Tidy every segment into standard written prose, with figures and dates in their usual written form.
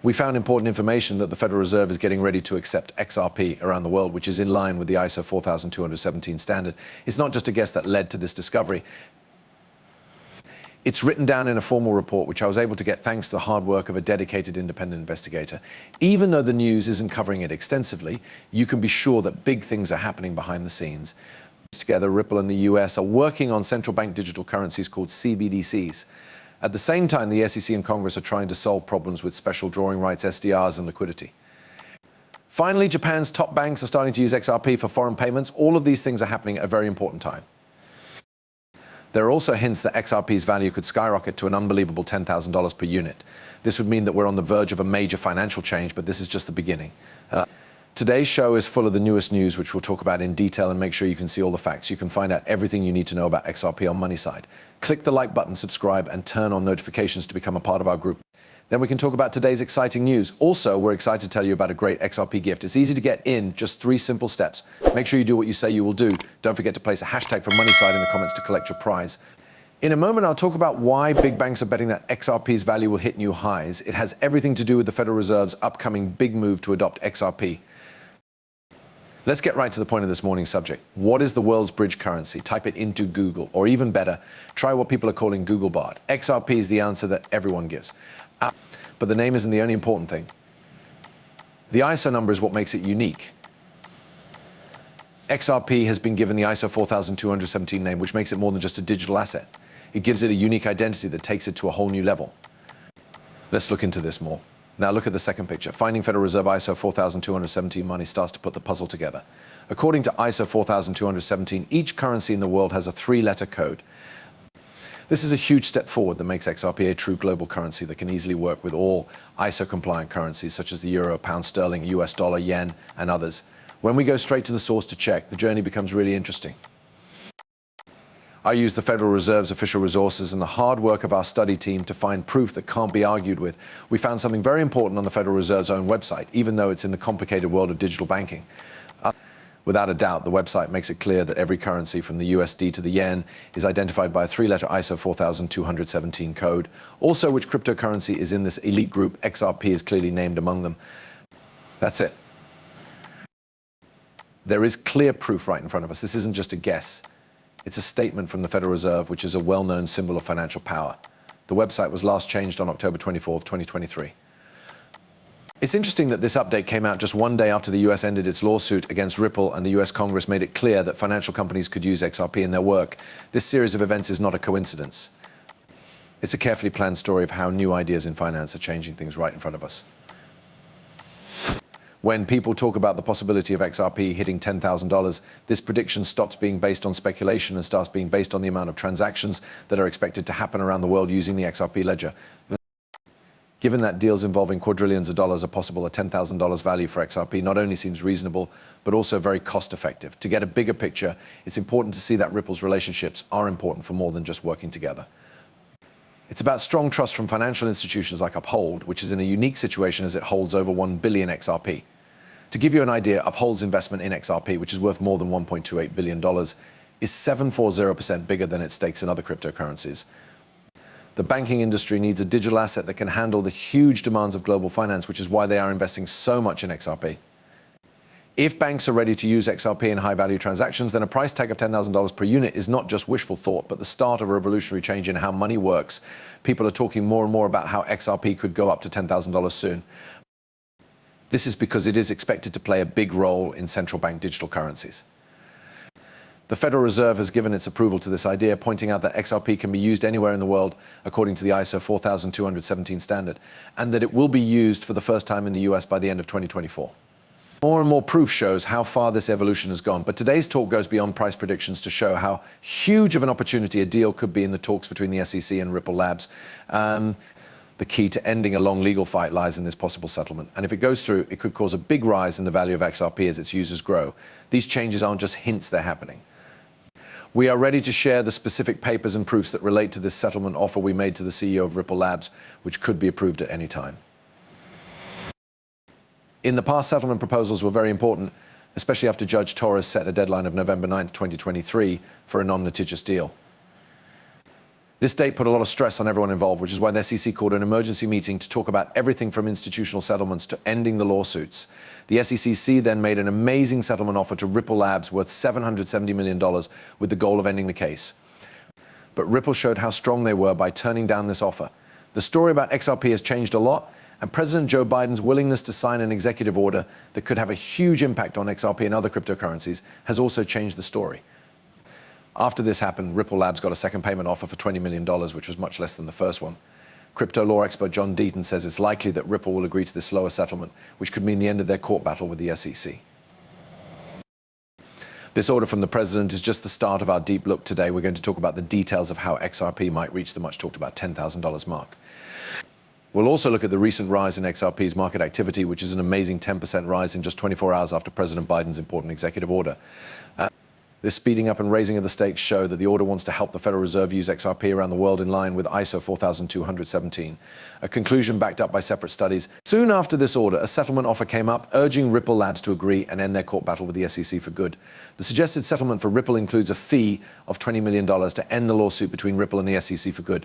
We found important information that the Federal Reserve is getting ready to accept XRP around the world, which is in line with the ISO 4217 standard. It's not just a guess that led to this discovery. It's written down in a formal report, which I was able to get thanks to the hard work of a dedicated independent investigator. Even though the news isn't covering it extensively, you can be sure that big things are happening behind the scenes. Together, Ripple and the US are working on central bank digital currencies called CBDCs. At the same time, the SEC and Congress are trying to solve problems with special drawing rights, SDRs, and liquidity. Finally, Japan's top banks are starting to use XRP for foreign payments. All of these things are happening at a very important time. There are also hints that XRP's value could skyrocket to an unbelievable $10,000 per unit. This would mean that we're on the verge of a major financial change, but this is just the beginning. Today's show is full of the newest news, which we'll talk about in detail and make sure you can see all the facts. You can find out everything you need to know about XRP on MoneySide. Click the like button, subscribe, and turn on notifications to become a part of our group. Then we can talk about today's exciting news. Also, we're excited to tell you about a great XRP gift. It's easy to get in, just 3 simple steps. Make sure you do what you say you will do. Don't forget to place a hashtag for MoneySide in the comments to collect your prize. In a moment, I'll talk about why big banks are betting that XRP's value will hit new highs. It has everything to do with the Federal Reserve's upcoming big move to adopt XRP. Let's get right to the point of this morning's subject. What is the world's bridge currency? Type it into Google, or even better, try what people are calling Google Bard. XRP is the answer that everyone gives. But the name isn't the only important thing. The ISO number is what makes it unique. XRP has been given the ISO 4217 name, which makes it more than just a digital asset. It gives it a unique identity that takes it to a whole new level. Let's look into this more. Now look at the second picture. Finding Federal Reserve ISO 4217 money starts to put the puzzle together. According to ISO 4217, each currency in the world has a 3-letter code. This is a huge step forward that makes XRP a true global currency that can easily work with all ISO-compliant currencies such as the euro, pound sterling, US dollar, yen, and others. When we go straight to the source to check, the journey becomes really interesting. I used the Federal Reserve's official resources and the hard work of our study team to find proof that can't be argued with. We found something very important on the Federal Reserve's own website, even though it's in the complicated world of digital banking. Without a doubt, the website makes it clear that every currency from the USD to the yen is identified by a 3-letter ISO 4217 code. Also, which cryptocurrency is in this elite group, XRP is clearly named among them. That's it. There is clear proof right in front of us. This isn't just a guess. It's a statement from the Federal Reserve, which is a well-known symbol of financial power. The website was last changed on October 24, 2023. It's interesting that this update came out just one day after the US ended its lawsuit against Ripple and the US Congress made it clear that financial companies could use XRP in their work. This series of events is not a coincidence. It's a carefully planned story of how new ideas in finance are changing things right in front of us. When people talk about the possibility of XRP hitting $10,000, this prediction stops being based on speculation and starts being based on the amount of transactions that are expected to happen around the world using the XRP ledger. Given that deals involving quadrillions of dollars are possible, a $10,000 value for XRP not only seems reasonable, but also very cost-effective. To get a bigger picture, it's important to see that Ripple's relationships are important for more than just working together. It's about strong trust from financial institutions like Uphold, which is in a unique situation as it holds over 1 billion XRP. To give you an idea, Uphold's investment in XRP, which is worth more than $1.28 billion, is 740% bigger than its stakes in other cryptocurrencies. The banking industry needs a digital asset that can handle the huge demands of global finance, which is why they are investing so much in XRP. If banks are ready to use XRP in high-value transactions, then a price tag of $10,000 per unit is not just wishful thought, but the start of a revolutionary change in how money works. People are talking more and more about how XRP could go up to $10,000 soon. This is because it is expected to play a big role in central bank digital currencies. The Federal Reserve has given its approval to this idea, pointing out that XRP can be used anywhere in the world according to the ISO 4217 standard, and that it will be used for the first time in the US by the end of 2024. More and more proof shows how far this evolution has gone, but today's talk goes beyond price predictions to show how huge of an opportunity a deal could be in the talks between the SEC and Ripple Labs. The key to ending a long legal fight lies in this possible settlement. And if it goes through, it could cause a big rise in the value of XRP as its users grow. These changes aren't just hints, they're happening. We are ready to share the specific papers and proofs that relate to this settlement offer we made to the CEO of Ripple Labs, which could be approved at any time. In the past, settlement proposals were very important, especially after Judge Torres set a deadline of November 9, 2023 for a non-litigious deal. This date put a lot of stress on everyone involved, which is why the SEC called an emergency meeting to talk about everything from institutional settlements to ending the lawsuits. The SEC then made an amazing settlement offer to Ripple Labs worth $770 million with the goal of ending the case. But Ripple showed how strong they were by turning down this offer. The story about XRP has changed a lot, and President Joe Biden's willingness to sign an executive order that could have a huge impact on XRP and other cryptocurrencies has also changed the story. After this happened, Ripple Labs got a second payment offer for $20 million, which was much less than the first one. Crypto law expert John Deaton says it's likely that Ripple will agree to this slower settlement, which could mean the end of their court battle with the SEC. This order from the president is just the start of our deep look today. We're going to talk about the details of how XRP might reach the much talked about $10,000 mark. We'll also look at the recent rise in XRP's market activity, which is an amazing 10% rise in just 24 hours after President Biden's important executive order. This speeding up and raising of the stakes show that the order wants to help the Federal Reserve use XRP around the world in line with ISO 4217, a conclusion backed up by separate studies. Soon after this order, a settlement offer came up urging Ripple Labs to agree and end their court battle with the SEC for good. The suggested settlement for Ripple includes a fee of $20 million to end the lawsuit between Ripple and the SEC for good.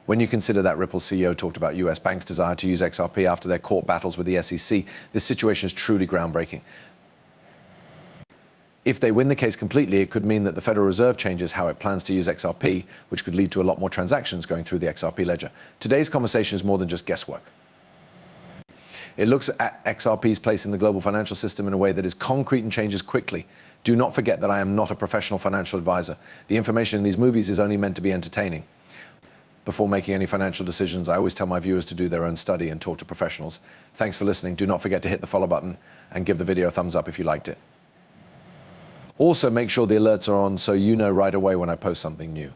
When you consider that Ripple CEO talked about US banks' desire to use XRP after their court battles with the SEC, this situation is truly groundbreaking. If they win the case completely, it could mean that the Federal Reserve changes how it plans to use XRP, which could lead to a lot more transactions going through the XRP ledger. Today's conversation is more than just guesswork. It looks at XRP's place in the global financial system in a way that is concrete and changes quickly. Do not forget that I am not a professional financial advisor. The information in these movies is only meant to be entertaining. Before making any financial decisions, I always tell my viewers to do their own study and talk to professionals. Thanks for listening. Do not forget to hit the follow button and give the video a thumbs up if you liked it. Also, make sure the alerts are on so you know right away when I post something new.